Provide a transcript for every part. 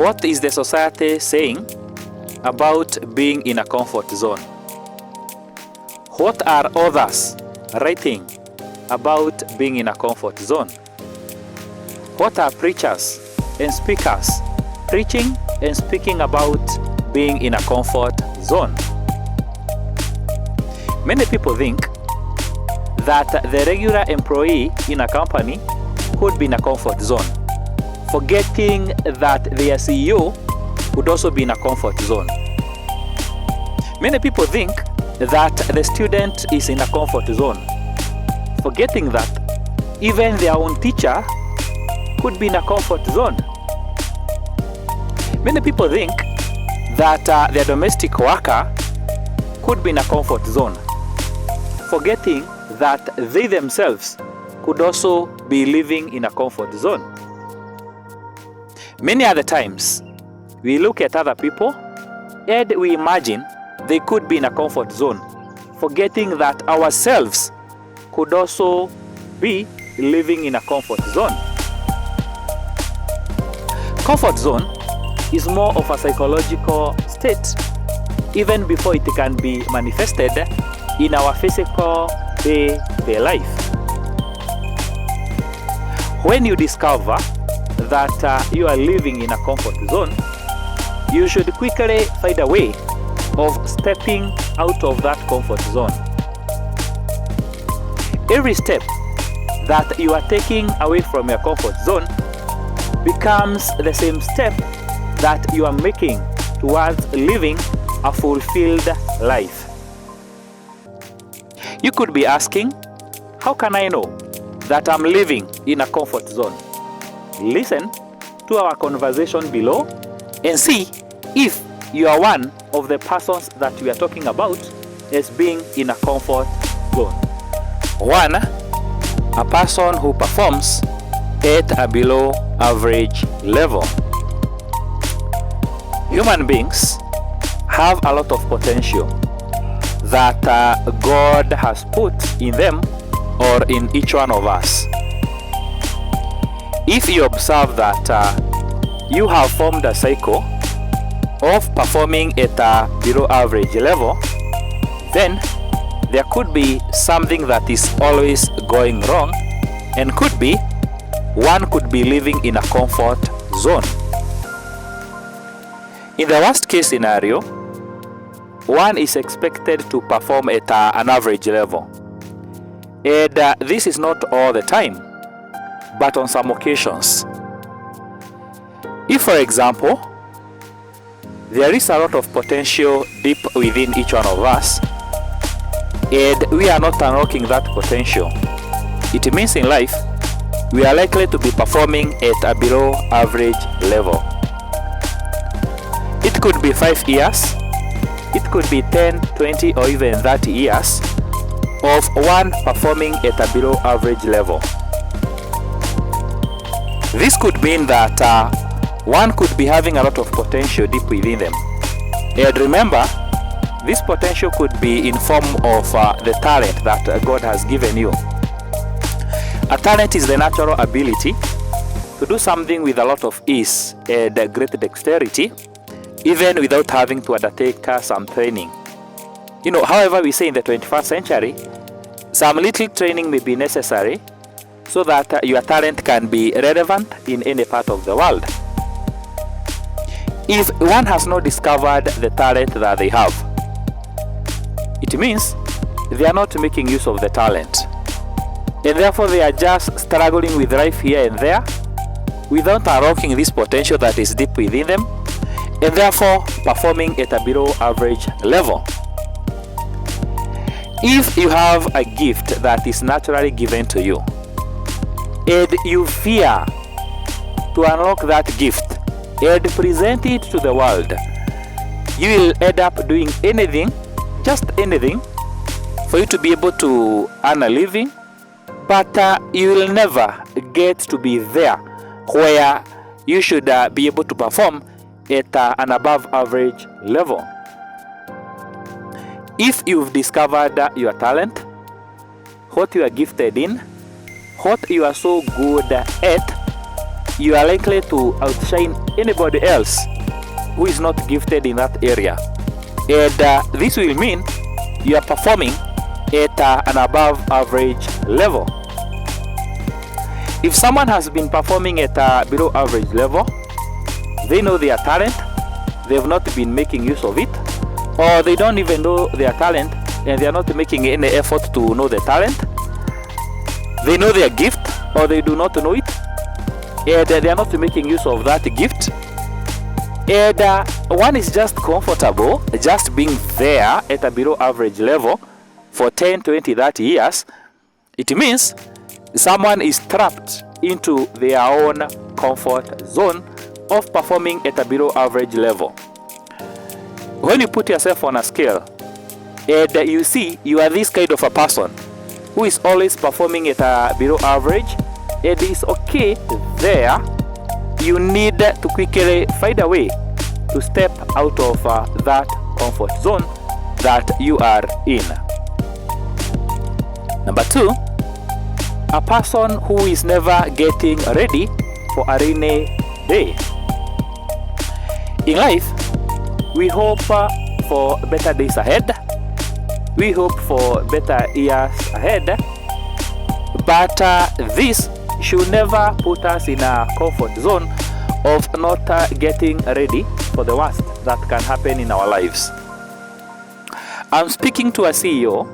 What is the society saying about being in a comfort zone? What are others writing about being in a comfort zone? What are preachers and speakers preaching and speaking about being in a comfort zone? Many people think that the regular employee in a company could be in a comfort zone, forgetting that their CEO would also be in a comfort zone. Many people think that the student is in a comfort zone, forgetting that even their own teacher could be in a comfort zone. Many people think that their domestic worker could be in a comfort zone, forgetting that they themselves could also be living in a comfort zone. Many other times, we look at other people and we imagine they could be in a comfort zone, forgetting that ourselves could also be living in a comfort zone. Comfort zone is more of a psychological state, even before it can be manifested in our physical day-to-day life. When you discover that you are living in a comfort zone, you should quickly find a way of stepping out of that comfort zone. Every step that you are taking away from your comfort zone becomes the same step that you are making towards living a fulfilled life. You could be asking, how can I know that I'm living in a comfort zone? Listen to our conversation below and see if you are one of the persons that we are talking about as being in a comfort zone. 1. A person who performs at a below average level. Human beings have a lot of potential that God has put in them or in each one of us. If you observe that you have formed a cycle of performing at a below average level, then there could be something that is always going wrong, and could be one could be living in a comfort zone. In the worst case scenario, one is expected to perform at an average level, and this is not all the time, but on some occasions. If, for example, there is a lot of potential deep within each one of us, and we are not unlocking that potential, it means in life we are likely to be performing at a below average level. It could be 5 years, it could be 10, 20, or even 30 years of one performing at a below average level. This could mean that one could be having a lot of potential deep within them. And remember, this potential could be in form of the talent that God has given you. A talent is the natural ability to do something with a lot of ease and great dexterity, even without having to undertake some training. However, we say in the 21st century, some little training may be necessary so that your talent can be relevant in any part of the world. If one has not discovered the talent that they have, it means they are not making use of the talent, and therefore they are just struggling with life here and there without unlocking this potential that is deep within them, and therefore performing at a below average level. If you have a gift that is naturally given to you, and you fear to unlock that gift and present it to the world, you will end up doing anything, just anything, for you to be able to earn a living, but you will never get to be there where you should be able to perform at an above average level. If you've discovered your talent, what you are gifted in, what you are so good at, you are likely to outshine anybody else who is not gifted in that area. And this will mean you are performing at an above average level. If someone has been performing at a below average level, they know their talent, they have not been making use of it, or they don't even know their talent and they are not making any effort to know the talent. They know their gift or they do not know it, and they are not making use of that gift. And one is just comfortable just being there at a below average level for 10, 20, 30 years. It means someone is trapped into their own comfort zone of performing at a below average level. When you put yourself on a scale and you see you are this kind of a person who is always performing at a below average, and it's okay there, you need to quickly find a way to step out of that comfort zone that you are in. Number 2, a person who is never getting ready for a rainy day. In life, we hope for better days ahead. We hope for better years ahead. But this should never put us in a comfort zone of not getting ready for the worst that can happen in our lives. I'm speaking to a CEO,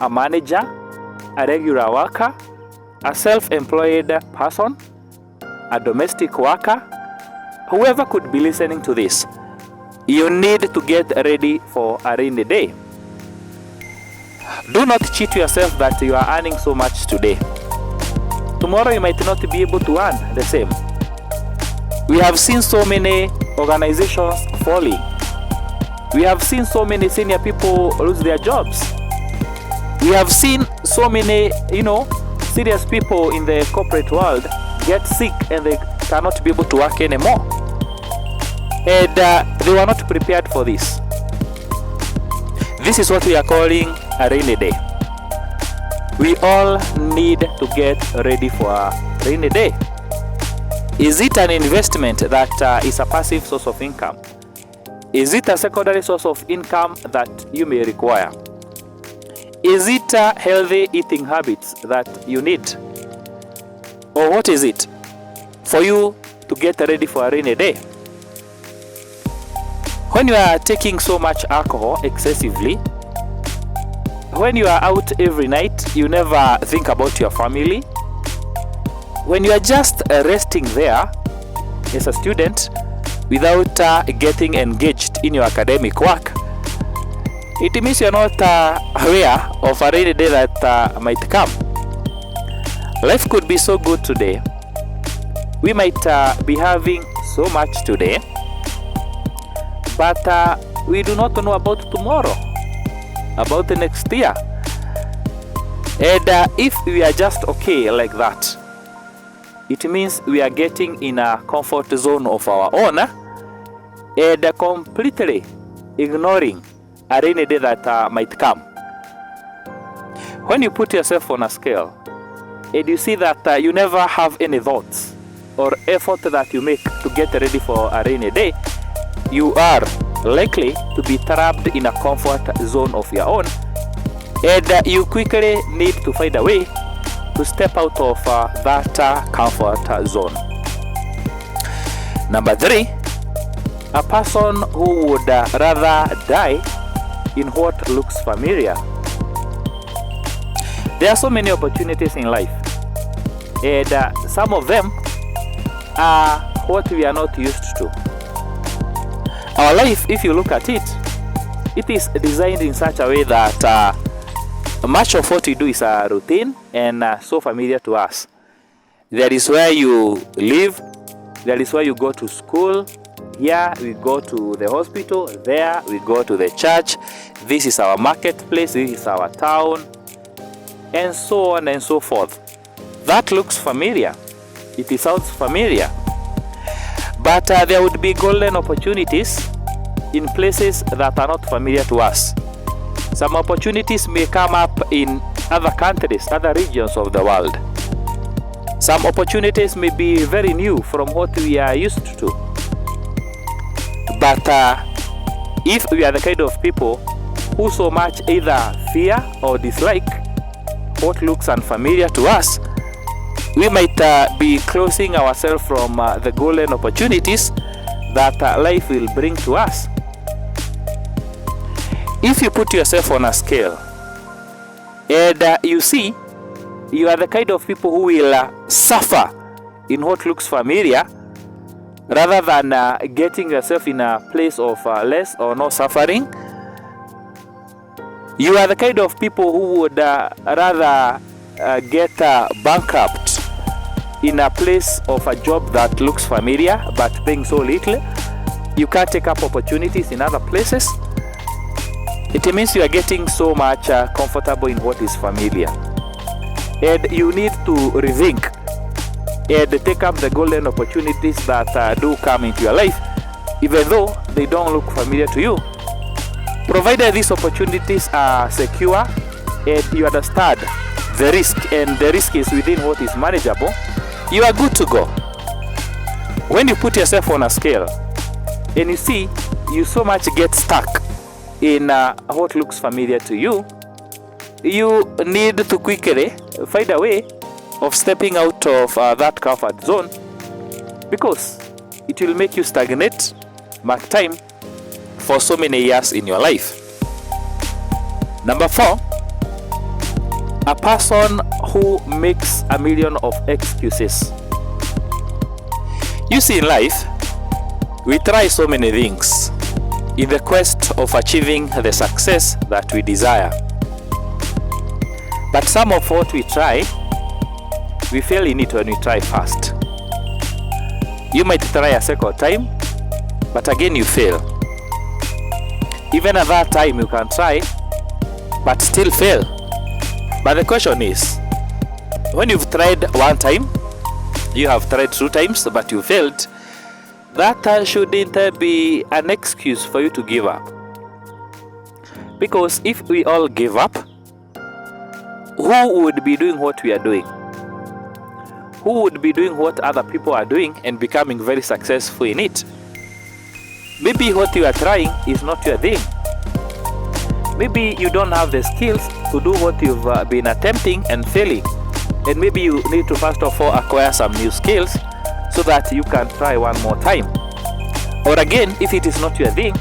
a manager, a regular worker, a self-employed person, a domestic worker, whoever could be listening to this. You need to get ready for a rainy day. Do not cheat yourself that you are earning so much today. Tomorrow you might not be able to earn the same. We have seen so many organizations falling. We have seen so many senior people lose their jobs. We have seen so many, serious people in the corporate world get sick and they cannot be able to work anymore. And they were not prepared for this. This is what we are calling a rainy day. We all need to get ready for a rainy day. Is it an investment that is a passive source of income? Is it a secondary source of income that you may require? Is it healthy eating habits that you need? Or what is it for you to get ready for a rainy day? When you are taking so much alcohol excessively, when you are out every night, you never think about your family. When you are just resting there as a student without getting engaged in your academic work, it means you are not aware of a rainy day that might come. Life could be so good today. We might be having so much today, but we do not know about tomorrow, about the next year. And if we are just okay like that, it means we are getting in a comfort zone of our own and completely ignoring a rainy day that might come. When you put yourself on a scale and you see that you never have any thoughts or effort that you make to get ready for a rainy day, you are likely to be trapped in a comfort zone of your own, and you quickly need to find a way to step out of that comfort zone. Number 3, a person who would rather die in what looks familiar. There are so many opportunities in life, and some of them are what we are not used to. Our life, if you look at it, it is designed in such a way that much of what we do is a routine and so familiar to us. There is where you live, there is where you go to school, here we go to the hospital, there we go to the church, this is our marketplace, this is our town, and so on and so forth. That looks familiar, it sounds familiar, but there would be golden opportunities in places that are not familiar to us. Some opportunities may come up in other countries, other regions of the world. Some opportunities may be very new from what we are used to. But if we are the kind of people who so much either fear or dislike what looks unfamiliar to us, we might be closing ourselves from the golden opportunities that life will bring to us. If you put yourself on a scale and you see you are the kind of people who will suffer in what looks familiar rather than getting yourself in a place of less or no suffering, you are the kind of people who would rather get bankrupt in a place of a job that looks familiar but paying so little. You can't take up opportunities in other places. It means you are getting so much comfortable in what is familiar. And you need to rethink and take up the golden opportunities that do come into your life, even though they don't look familiar to you. Provided these opportunities are secure and you understand the risk, and the risk is within what is manageable, you are good to go. When you put yourself on a scale and you see you so much get stuck in what looks familiar to you, you need to quickly find a way of stepping out of that comfort zone, because it will make you stagnate, mark time for so many years in your life. Number 4, a person who makes a million of excuses. You see, in life, we try so many things in the quest of achieving the success that we desire. But some of what we try, we fail in it when we try first. You might try a second time, but again you fail. Even at that time you can try, but still fail. But the question is, when you've tried one time, you have tried 2 times, but you failed, that shouldn't be an excuse for you to give up. Because if we all give up, who would be doing what we are doing? Who would be doing what other people are doing and becoming very successful in it? Maybe what you are trying is not your thing. Maybe you don't have the skills to do what you've been attempting and failing. And maybe you need to first of all acquire some new skills so that you can try one more time. Or again, if it is not your thing,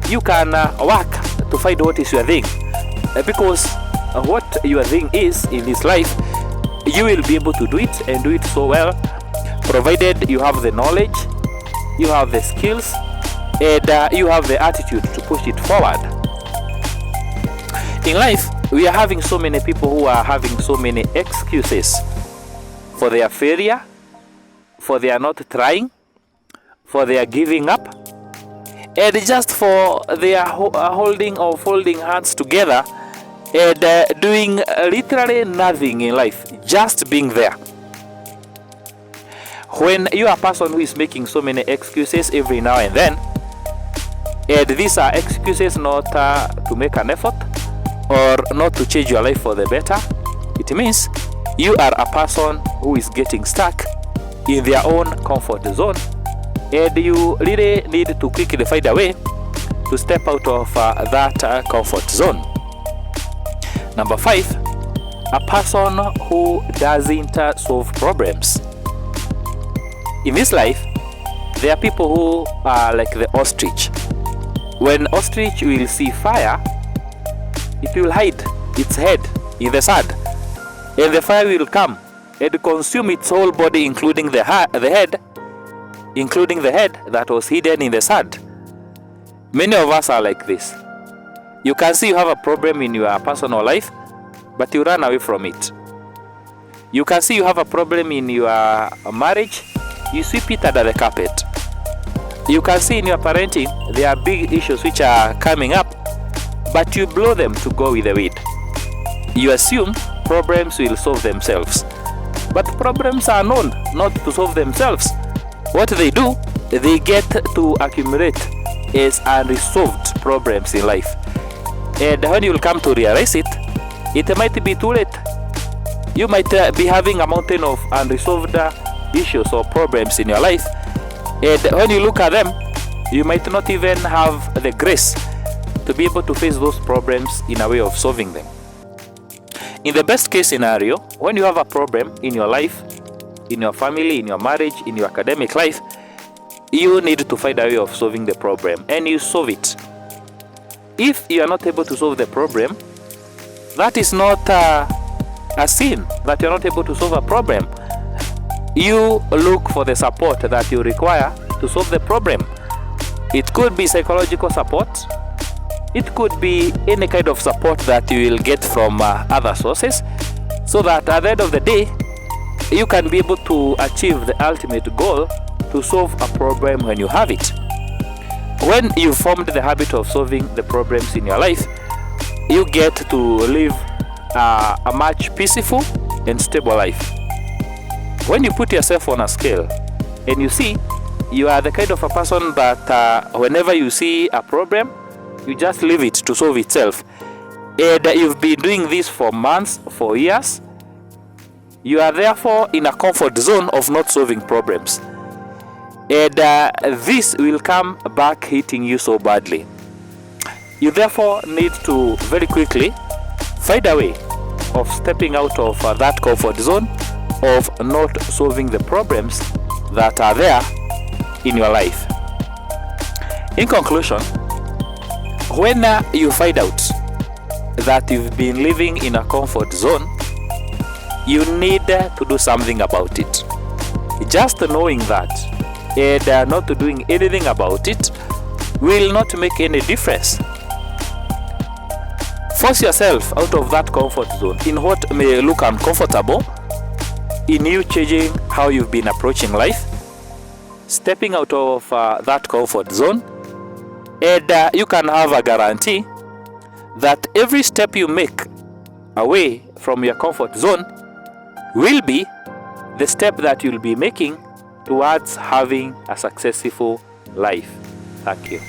you can work to find what is your thing. Because what your thing is in this life, you will be able to do it and do it so well, provided you have the knowledge, you have the skills, and you have the attitude to push it forward. In life, we are having so many people who are having so many excuses for their failure, for their not trying, for their giving up, and just for their holding or folding hands together and doing literally nothing in life, just being there. When you are a person who is making so many excuses every now and then, and these are excuses not to make an effort or not to change your life for the better, it means you are a person who is getting stuck in their own comfort zone, and you really need to quickly find a way to step out of that comfort zone. Number 5, a person who doesn't solve problems. In this life, there are people who are like the ostrich. When ostrich will see fire, it will hide its head in the sand, and the fire will come and consume its whole body, including the head that was hidden in the sand. Many of us are like this. You can see you have a problem in your personal life, but you run away from it. You can see you have a problem in your marriage, you sweep it under the carpet. You can see in your parenting there are big issues which are coming up, but you blow them to go with the wind. You assume problems will solve themselves, but problems are known not to solve themselves. What they do, they get to accumulate as unresolved problems in life. And when you will come to realize it, it might be too late. You might be having a mountain of unresolved issues or problems in your life, and when you look at them, you might not even have the grace to be able to face those problems in a way of solving them. In the best case scenario, when you have a problem in your life, in your family, in your marriage, in your academic life, you need to find a way of solving the problem, and you solve it. If you are not able to solve the problem, that is not a sin that you are not able to solve a problem. You look for the support that you require to solve the problem. It could be psychological support. It could be any kind of support that you will get from other sources, so that at the end of the day, you can be able to achieve the ultimate goal to solve a problem when you have it. When you formed the habit of solving the problems in your life, you get to live a much peaceful and stable life. When you put yourself on a scale and you see you are the kind of a person that whenever you see a problem, you just leave it to solve itself, and you've been doing this for months, for years, you are therefore in a comfort zone of not solving problems, and this will come back hitting you so badly. You therefore need to very quickly find a way of stepping out of that comfort zone of not solving the problems that are there in your life. In conclusion, when you find out that you've been living in a comfort zone, you need to do something about it. Just knowing that and not doing anything about it will not make any difference. Force yourself out of that comfort zone in what may look uncomfortable, in you changing how you've been approaching life, stepping out of that comfort zone, and you can have a guarantee that every step you make away from your comfort zone will be the step that you'll be making towards having a successful life. Thank you.